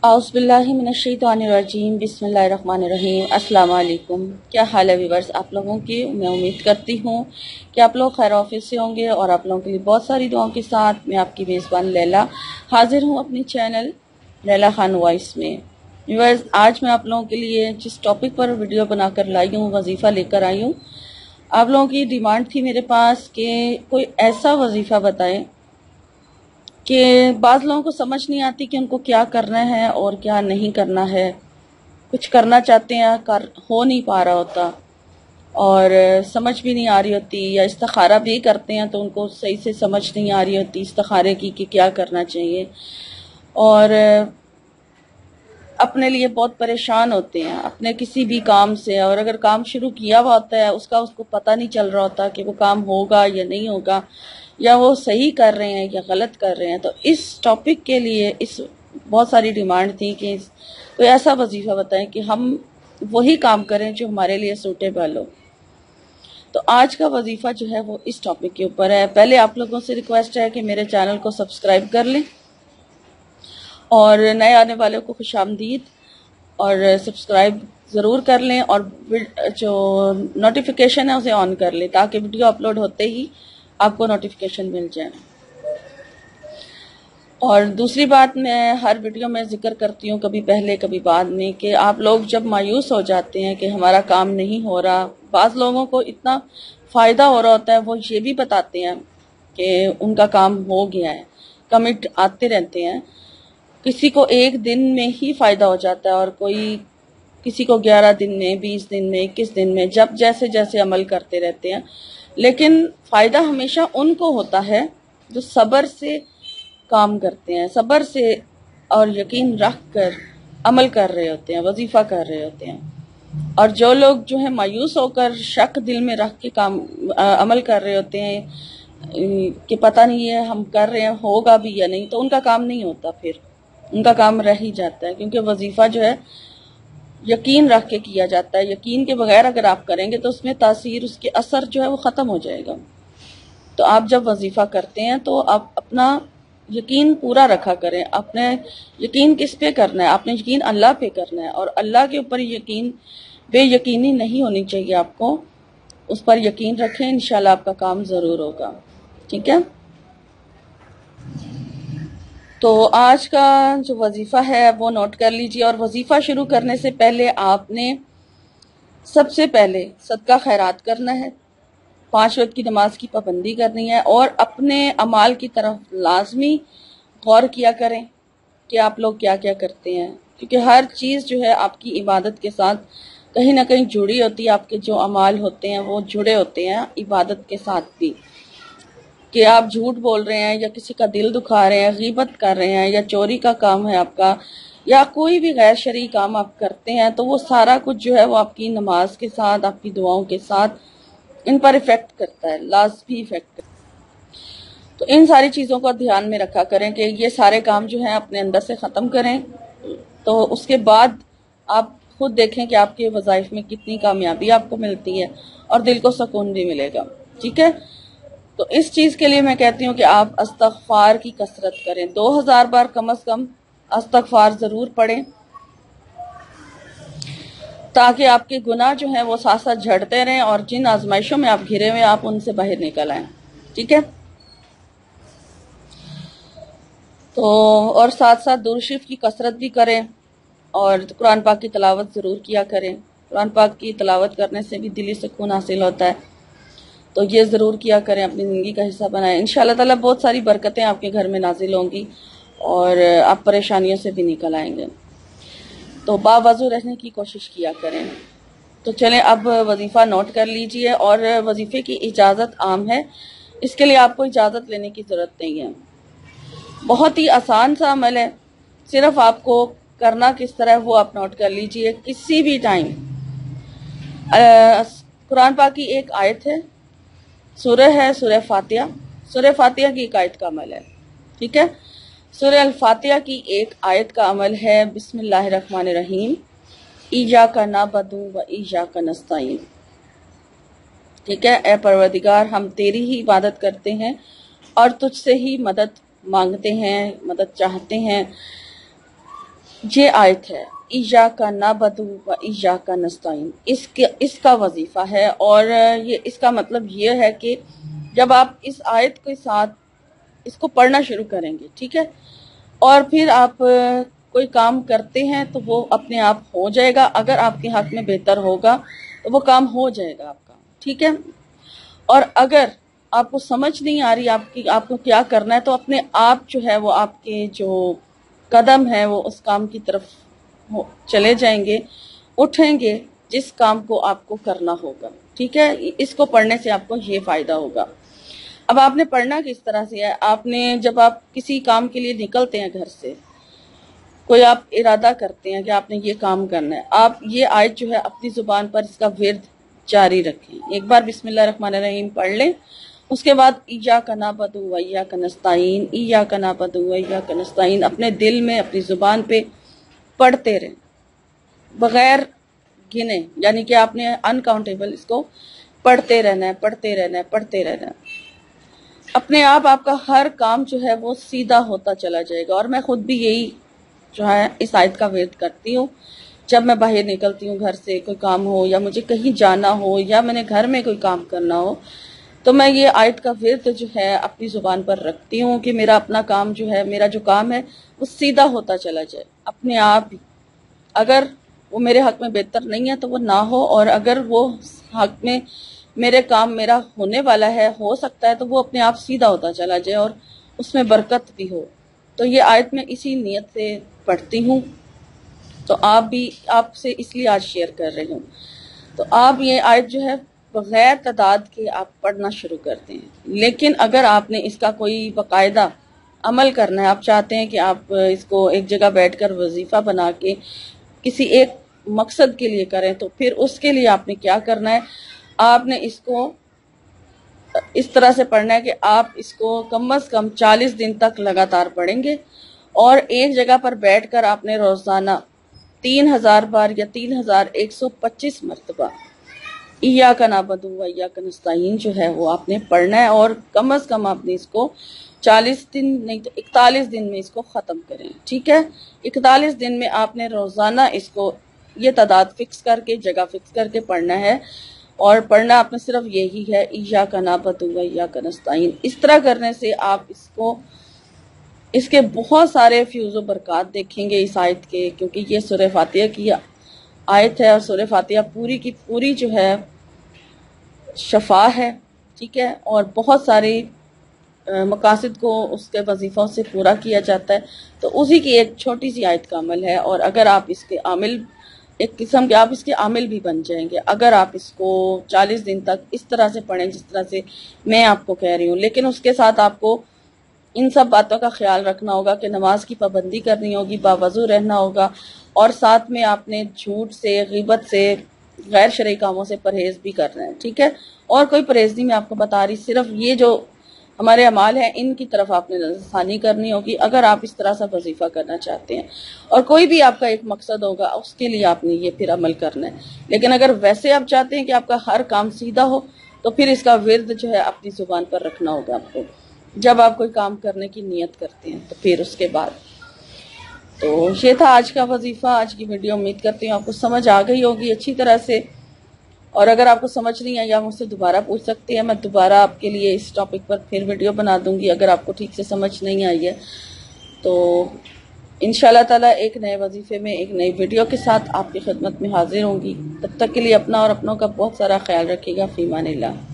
اعوذ باللہ من الشیطان الرجیم بسم اللہ الرحمن الرحیم۔ السلام علیکم، کیا حال ہے ویورز آپ لوگوں کی؟ میں امید کرتی ہوں کہ آپ لوگ خیر آفیت سے ہوں گے اور آپ لوگوں کے لیے بہت ساری دعاؤں کے ساتھ میں آپ کی میزبان لیلا حاضر ہوں اپنی چینل لیلا خان وائس میں۔ ویورز آج میں آپ لوگوں کے لیے جس ٹاپک پر ویڈیو بنا کر لائی ہوں، وظیفہ لے کر آئی ہوں، آپ لوگوں کی ڈیمانڈ تھی میرے پاس کہ کوئی ایسا وظیفہ بتائیں کہ بعض لوگوں کو سمجھ نہیں آتی کہ ان کو کیا کرنا ہے اور کیا نہیں کرنا ہے، کچھ کرنا چاہتے ہیں ہو نہیں پا رہا ہوتا اور سمجھ بھی نہیں آ رہی ہوتی، یا استخارہ بھی کرتے ہیں تو ان کو صحیح سے سمجھ نہیں آ رہی ہوتی استخارے کی کہ کیا کرنا چاہیے، اور اپنے لیے بہت پریشان ہوتے ہیں اپنے کسی بھی کام سے، اور اگر کام شروع کیا ہوا ہوتا ہے اس کو پتہ نہیں چل رہا ہوتا کہ وہ کام ہوگا یا نہیں ہوگا، یا وہ صحیح کر رہے ہیں یا غلط کر رہے ہیں۔ تو اس ٹاپک کے لیے بہت ساری ڈیمانڈ تھی کہ کوئی ایسا وظیفہ بتائیں کہ ہم وہی کام کریں جو ہمارے لیے سوٹیبل ہو۔ تو آج کا وظیفہ جو ہے وہ اس ٹاپک کے اوپر ہے۔ پہلے آپ لوگوں سے ریکویسٹ ہے کہ میرے چینل کو سبسکرائب کر لیں اور نئے آنے والوں کو خوش آمدید، اور سبسکرائب ضرور کر لیں، اور جو نوٹیفیکیشن ہے اسے آن کر لیں تاکہ ویڈیو اپلوڈ ہوتے ہی آپ کو نوٹیفیکیشن مل جائے۔ اور دوسری بات، میں ہر ویڈیو میں ذکر کرتی ہوں، کبھی پہلے کبھی بعد میں، کہ آپ لوگ جب مایوس ہو جاتے ہیں کہ ہمارا کام نہیں ہو رہا، بعض لوگوں کو اتنا فائدہ ہو رہا ہوتا ہے وہ یہ بھی بتاتے ہیں کہ ان کا کام ہو گیا ہے، کمنٹ آتے رہتے ہیں، کسی کو ایک دن میں ہی فائدہ ہو جاتا ہے اور کسی کو 11 دن میں، 20 دن میں، 21 دن میں، جب جیسے جیسے عمل کرتے رہتے ہیں، لیکن فائدہ ہمیشہ ان کو ہوتا ہے جو صبر سے کام کرتے ہیں، صبر سے اور یقین رکھ کر عمل کر رہے ہوتے ہیں، وظیفہ کر رہے ہوتے ہیں۔ اور جو لوگ جو ہے مایوس ہو کر شک دل میں رکھ کے عمل کر رہے ہوتے ہیں کہ پتہ نہیں ہے ہم کر رہے ہیں ہوگا بھی یا نہیں، تو ان کا کام نہیں ہوتا، پھر ان کا کام رہ ہی جاتا ہے، کیونکہ وظیفہ جو ہے یقین رکھ کے کیا جاتا ہے۔ یقین کے بغیر اگر آپ کریں گے تو اس میں تاثیر، اس کے اثر جو ہے وہ ختم ہو جائے گا۔ تو آپ جب وظیفہ کرتے ہیں تو آپ اپنا یقین پورا رکھا کریں۔ اپنے یقین کس پہ کرنا ہے؟ اپنے یقین اللہ پہ کرنا ہے، اور اللہ کے اوپر بے یقینی نہیں ہونی چاہیے، آپ کو اس پر یقین رکھیں، انشاءاللہ آپ کا کام ضرور ہوگا، ٹھیک ہے؟ تو آج کا جو وظیفہ ہے وہ نوٹ کر لیجیے، اور وظیفہ شروع کرنے سے پہلے آپ نے سب سے پہلے صدقہ خیرات کرنا ہے، 5 وقت کی نماز کی پابندی کرنی ہے، اور اپنے اعمال کی طرف لازمی غور کیا کریں کہ آپ لوگ کیا کیا کرتے ہیں، کیونکہ ہر چیز جو ہے آپ کی عبادت کے ساتھ کہیں نہ کہیں جڑی ہوتی ہے، آپ کے جو اعمال ہوتے ہیں وہ جڑے ہوتے ہیں عبادت کے ساتھ بھی، کہ آپ جھوٹ بول رہے ہیں یا کسی کا دل دکھا رہے ہیں، غیبت کر رہے ہیں، یا چوری کا کام ہے آپ کا، یا کوئی بھی غیر شرعی کام آپ کرتے ہیں، تو وہ سارا کچھ جو ہے وہ آپ کی نماز کے ساتھ، آپ کی دعاؤں کے ساتھ ان پر ایفیکٹ کرتا ہے، لازمی ایفیکٹ کرتا ہے۔ تو ان ساری چیزوں کو دھیان میں رکھا کریں کہ یہ سارے کام جو ہیں اپنے اندر سے ختم کریں، تو اس کے بعد آپ خود دیکھیں کہ آپ کے وظائف میں کتنی کامیابی آپ کو ملتی ہے اور دل کو سکون بھی ملے گا، ٹھیک ہے؟ تو اس چیز کے لیے میں کہتی ہوں کہ آپ استغفار کی کثرت کریں، 2000 بار کم از کم استغفار ضرور پڑھیں، تاکہ آپ کے گناہ جو ہیں وہ ساتھ ساتھ جھڑتے رہیں، اور جن آزمائشوں میں آپ گھرے ہوئے آپ ان سے باہر نکل آئیں، ٹھیک ہے؟ تو اور ساتھ ساتھ درود شریف کی کثرت بھی کریں، اور قرآن پاک کی تلاوت ضرور کیا کریں، قرآن پاک کی تلاوت کرنے سے بھی دلی سکون حاصل ہوتا ہے، تو یہ ضرور کیا کریں، اپنی زندگی کا حصہ بنائیں، انشاءاللہ تعالیٰ بہت ساری برکتیں آپ کے گھر میں نازل ہوں گی اور آپ پریشانیوں سے بھی نکل آئیں گے۔ تو باوضو رہنے کی کوشش کیا کریں۔ تو چلیں اب وظیفہ نوٹ کر لیجئے، اور وظیفے کی اجازت عام ہے، اس کے لیے آپ کو اجازت لینے کی ضرورت نہیں ہے، بہت ہی آسان سا عمل ہے، صرف آپ کو کرنا کس طرح وہ آپ نوٹ کر لیجئے۔ کسی بھی ٹائم قرآن پاک کی ایک آیت ہے، سورہ ہے سورہ فاتحہ، سورہ فاتحہ کی ایک آیت کا عمل ہے، ٹھیک ہے؟ سورہ الفاتحہ کی ایک آیت کا عمل ہے بسم اللہ الرحمن الرحیم، ایاک نعبد و ایاک نستعین، ٹھیک ہے؟ اے پروردگار، ہم تیری ہی عبادت کرتے ہیں اور تجھ سے ہی مدد مانگتے ہیں، مدد چاہتے ہیں، یہ آیت ہے ایاکا نعبد و ایاکا نستعین، اس کا وظیفہ ہے، اور یہ اس کا مطلب یہ ہے کہ جب آپ اس آیت کے ساتھ اس کو پڑھنا شروع کریں گے، ٹھیک ہے، اور پھر آپ کوئی کام کرتے ہیں تو وہ اپنے آپ ہو جائے گا، اگر آپ کے حق میں بہتر ہوگا تو وہ کام ہو جائے گا آپ کا، ٹھیک ہے۔ اور اگر آپ کو سمجھ نہیں آ رہی آپ کو کیا کرنا ہے، تو اپنے آپ جو ہے وہ آپ کے جو قدم ہے وہ اس کام کی طرف چلے جائیں گے، اٹھیں گے جس کام کو آپ کو کرنا ہوگا، ٹھیک ہے۔ اس کو پڑھنے سے آپ کو یہ فائدہ ہوگا۔ اب آپ نے پڑھنا کس طرح سے ہے، آپ نے جب آپ کسی کام کے لیے نکلتے ہیں گھر سے، کوئی آپ ارادہ کرتے ہیں کہ آپ نے یہ کام کرنا ہے، آپ یہ آیت جو ہے اپنی زبان پر اس کا ورد جاری رکھیں، ایک بار بسم اللہ الرحمن الرحیم پڑھ لیں، اس کے بعد ایاک نعبد و ایاک نستعین، ایاک نعبد و ایاک نستعین اپنے دل میں اپنی زبان پہ پڑھتے رہیں بغیر گنے، یعنی کہ آپ نے انکاؤنٹیبل اس کو پڑھتے رہنا ہے، پڑھتے رہنا ہے، پڑھتے رہنا ہے۔ اپنے آپ کا ہر کام جو ہے وہ سیدھا ہوتا چلا جائے گا، اور میں خود بھی یہی جو ہے اس آیت کا ورد کرتی ہوں جب میں باہر نکلتی ہوں، گھر سے کوئی کام ہو یا مجھے کہیں جانا ہو یا میں نے گھر میں کوئی کام کرنا ہو، تو میں یہ آیت کا ورد جو ہے اپنی زبان پر رکھتی ہوں کہ میرا اپنا کام جو ہے، میرا جو کام ہے وہ سیدھا ہوتا چلا جائے اپنے آپ ہی، اگر وہ میرے حق میں بہتر نہیں ہے تو وہ نہ ہو، اور اگر وہ حق میں میرے کام میرا ہونے والا ہے، ہو سکتا ہے، تو وہ اپنے آپ سیدھا ہوتا چلا جائے اور اس میں برکت بھی ہو۔ تو یہ آیت میں اسی نیت سے پڑھتی ہوں، تو آپ سے اس لیے آج شیئر کر رہی ہوں۔ تو آپ یہ آیت جو ہے بغیر تعداد کے آپ پڑھنا شروع کرتے ہیں، لیکن اگر آپ نے اس کا کوئی باقاعدہ عمل کرنا ہے، آپ چاہتے ہیں کہ آپ اس کو ایک جگہ بیٹھ کر وظیفہ بنا کے کسی ایک مقصد کے لیے کریں، تو پھر اس کے لیے آپ نے کیا کرنا ہے، آپ نے اس کو اس طرح سے پڑھنا ہے کہ آپ اس کو کم از کم 40 دن تک لگاتار پڑھیں گے، اور ایک جگہ پر بیٹھ کر آپ نے روزانہ 3000 بار یا 3125 مرتبہ ایاک نعبد و ایاک نستعین جو ہے وہ آپ نے پڑھنا ہے، اور کم از کم آپ نے اس کو 40 دن نہیں تو 41 دن میں اس کو ختم کریں، ٹھیک ہے۔ 41 دن میں آپ نے روزانہ اس کو یہ تعداد فکس کر کے، جگہ فکس کر کے پڑھنا ہے، اور پڑھنا آپ نے صرف یہی ہے ایاک نعبد و ایاک نستعین۔ اس طرح کرنے سے آپ اس کے بہت سارے فیوز و برکات دیکھیں گے اس آیت کے، کیونکہ یہ سورہ فاتحہ کی آیت ہے، اور سورہ فاتحہ پوری کی پوری جو ہے شفا ہے، ٹھیک ہے، اور بہت ساری مقاصد کو اس کے وظیفوں سے پورا کیا جاتا ہے، تو اسی کی ایک چھوٹی سی آیت کا عمل ہے، اور اگر آپ اس کے عامل ایک قسم کے آپ اس کے عامل بھی بن جائیں گے اگر آپ اس کو 40 دن تک اس طرح سے پڑھیں جس طرح سے میں آپ کو کہہ رہی ہوں۔ لیکن اس کے ساتھ آپ کو ان سب باتوں کا خیال رکھنا ہوگا کہ نماز کی پابندی کرنی ہوگی، باوضو رہنا ہوگا، اور ساتھ میں آپ نے جھوٹ سے، غیبت سے، غیر شرعی کاموں سے پرہیز بھی کرنا ہے، ٹھیک ہے۔ اور کوئی پرہیز نہیں میں آپ کو بتا رہی، صرف یہ جو ہمارے اعمال ہیں ان کی طرف آپ نے نظر ثانی کرنی ہوگی اگر آپ اس طرح سے وظیفہ کرنا چاہتے ہیں، اور کوئی بھی آپ کا ایک مقصد ہوگا اس کے لیے آپ نے یہ پھر عمل کرنا ہے۔ لیکن اگر ویسے آپ چاہتے ہیں کہ آپ کا ہر کام سیدھا ہو، تو پھر اس کا ورد جو ہے اپنی زبان پر رکھنا ہوگا آپ کو جب آپ کوئی کام کرنے کی نیت کرتے ہیں، تو پھر اس کے بعد۔ تو یہ تھا آج کا وظیفہ، آج کی ویڈیو، امید کرتی ہوں آپ کو سمجھ آ گئی ہوگی اچھی طرح سے، اور اگر آپ کو سمجھ نہیں آئی آپ مجھ سے دوبارہ پوچھ سکتے ہیں، میں دوبارہ آپ کے لیے اس ٹاپک پر پھر ویڈیو بنا دوں گی اگر آپ کو ٹھیک سے سمجھ نہیں آئی ہے۔ تو انشاءاللہ تعالیٰ ایک نئے وظیفے میں ایک نئی ویڈیو کے ساتھ آپ کی خدمت میں حاضر ہوں گی، تب تک کے لیے اپنا اور اپنوں کا بہت سارا خیال رکھیے گا، فی امان اللہ۔